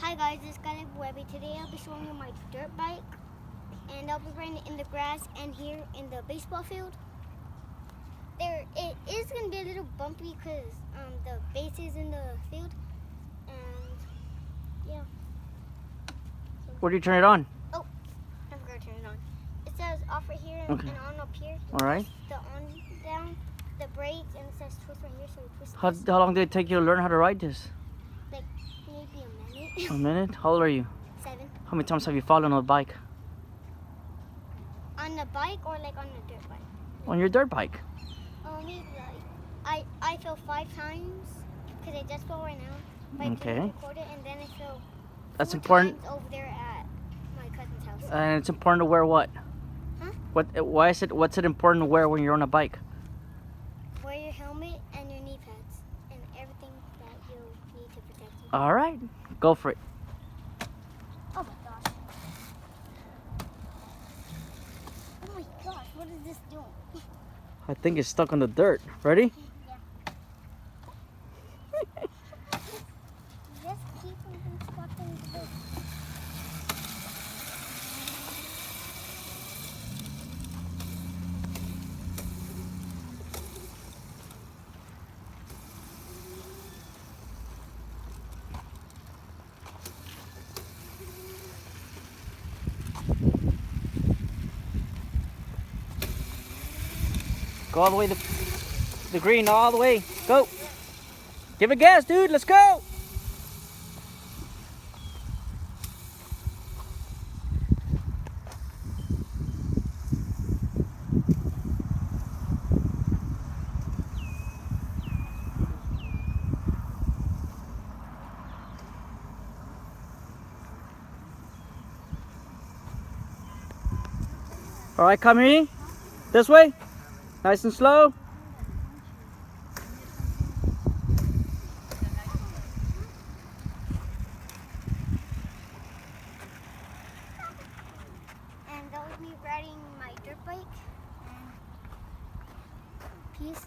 Hi guys, it's calebi. Today I'll be showing you my dirt bike, and I'll be riding it in the grass and here in the baseball field. It is gonna be a little bumpy because the base is in the field, and yeah. Where do you turn it on? Oh, I'm gonna turn it on. It says off right here Okay. and on up here. All right. The on down, the brakes, and it says twist right here, so we twist How this. long did it take you to learn how to ride this? Like maybe a minute. A minute? How old are you? 7. How many times have you fallen on a bike? On the bike or like on the dirt bike? On your dirt bike? Maybe like I fell 5 times because I just fell right now. But Okay. I didn't record it, and then I fell That's 4 important. times over there at my cousin's house. And it's important to wear what? Huh? Why is it? What's it important to wear when you're on a bike? Wear your helmet and your knee pads and everything that you need to protect you. All right, go for it. Oh my gosh! Oh my gosh! What is this doing? I think it's stuck on the dirt. Ready? Yeah. Just keep on squatting the dirt. Go all the way to the green, all the way. Go. Give it gas, dude. Let's go. All right, come here. This way. Nice and slow. And that was me riding my dirt bike. And peace.